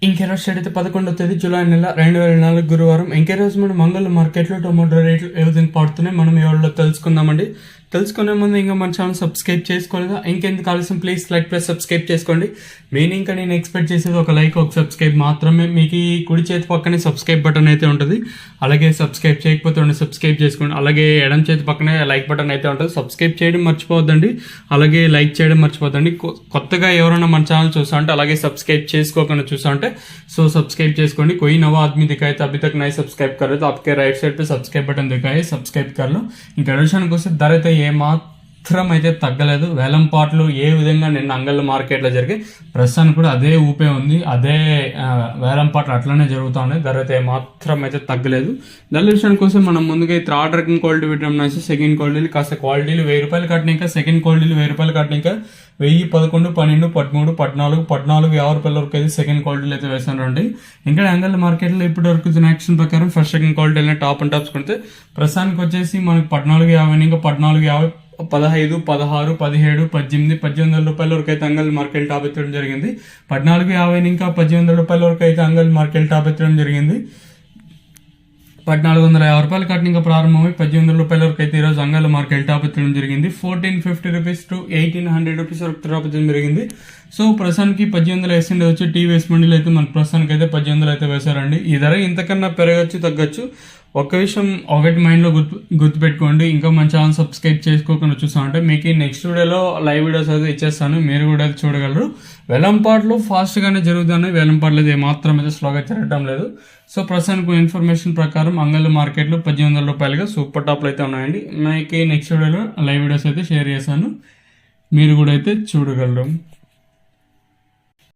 ఇంకే రోజు అయితే 11వ తేదీ జూలై నెల 2024 గురువారం. ఇంకే రోజు మనం మంగళ మార్కెట్లో టొమాటో రేట్లు ఏ విధంగా పడుతున్నాయి మనం ఈ వాళ్ళలో తెలుసుకుందామండి. తెలుసుకునే ముందు ఇంకా మన ఛానల్ సబ్స్క్రైబ్ చేసుకోలేదా? ఇంకెందుకు ఆలస్యం, ప్లీజ్ లైక్ ప్లస్ సబ్స్క్రైబ్ చేసుకోండి. ఇంకా నేను ఎక్స్పెక్ట్ చేసేది ఒక లైక్, ఒక సబ్స్క్రైబ్ మాత్రమే. మీకు ఈ కుడి చేతి పక్కనే సబ్స్క్రైబ్ బటన్ అయితే ఉంటుంది, అలాగే సబ్స్క్రైబ్ చేయకపోతే సబ్స్క్రైబ్ చేసుకోండి. అలాగే ఎడం చేతి పక్కనే లైక్ బటన్ అయితే ఉంటుంది, సబ్స్క్రైబ్ చేయడం మర్చిపోవద్దండి, అలాగే లైక్ చేయడం మర్చిపోద్దండి. కొత్తగా ఎవరైనా మన ఛానల్ చూసా అంటే అలాగే సబ్స్క్రైబ్ చేసుకోకుండా చూసా అంటే सब्सक्राइब చేసుకోండి. कोई नवा आदमी दिखा है तो अभी तक नहीं सब्सक्राइब कर रहे तो आपके राइट साइड पे सब्सक्राइब बटन दिखा है, सब्सक्राइब कर लो. ఇంకా విషయానికి వస్తే ధర అయితే ఏమాత్రం అయితే తగ్గలేదు. వేలం పాటలు ఏ విధంగా నిన్న అంగళ్ళ మార్కెట్లో జరిగాయి, ప్రస్తుతానికి కూడా అదే ఊపే ఉంది, అదే వేలం పాటలు అట్లనే జరుగుతూ ఉన్నాయి. ధర అయితే ఏమాత్రం అయితే తగ్గలేదు. ధర విషయానికి వస్తే మనం ముందుగా అయితే థర్డ్ రకం క్వాలిటీ పెట్టిన సెకండ్ క్వాలిటీలు కాస్త క్వాలిటీలు 1000 రూపాయలు కట్టినాక, సెకండ్ క్వాలిటీలు 1000 రూపాయలు కట్టినాక 1000, 11, 12, 13, 14, 50 రూపాయల వరకు అయితే సెకండ్ క్వాలిటీలు అయితే వేసారండి. ఇంకా అంగళ్ళ మార్కెట్లో ఇప్పటి వరకు యాక్షన్ ప్రకారం first second quality top and tops కొడితే ప్రస్తుతానికి వచ్చేసి మనకి 14.50 ఇంకా 14.50, 15, 16, 17, 18, 1800 రూపాయల వరకు అయితే అంగల్ మార్కెట్ టాప్ ఎత్తడం జరిగింది. 14.50 ఇంకా 1800 రూపాయల వరకు అయితే అంగల్ మార్కెట్ టాప్ ఎత్తడం జరిగింది. 1450 రూపాయలు కట్టిన ఇంకా ప్రారంభమై 1800 రూపాయల వరకు అయితే ఈరోజు అంగళ్ళ మార్కెట్ టాప్ ఎత్తడం జరిగింది. 1450 రూపీస్ టు 1800 రూపీస్ వరకు టాప్ ఎత్తడం జరిగింది. సో ప్రస్తుతానికి 1800 వేసిండే వచ్చి టీవీఎస్ మండీలు అయితే మన ప్రస్తుతానికి అయితే 1800 అయితే వేశారండి. ఈ ధర ఇంతకన్నా పెరగచ్చు, తగ్గచ్చు. ఒక విషయం ఒకటి మైండ్లో గుర్తుపెట్టుకోండి, ఇంకా మన ఛానల్ సబ్స్క్రైబ్ చేసుకోకుండా చూసామంటే మీకు నెక్స్ట్ వీడియోలో లైవ్ వీడియోస్ అయితే ఇచ్చేస్తాను, మీరు కూడా అయితే చూడగలరు. వేలంపాట్లు ఫాస్ట్గానే జరుగుతున్నాయి, వేలంపాట్లు అయితే ఏమాత్రం అయితే స్లోగా జరగడం లేదు. సో ప్రస్తుతానికి ఇన్ఫర్మేషన్ ప్రకారం అంగళ్ళ మార్కెట్లో 1800 రూపాయలుగా సూపర్ టాప్లు అయితే ఉన్నాయండి. మీకు నెక్స్ట్ వీడియోలో లైవ్ వీడియోస్ అయితే షేర్ చేశాను, మీరు కూడా అయితే చూడగలరు.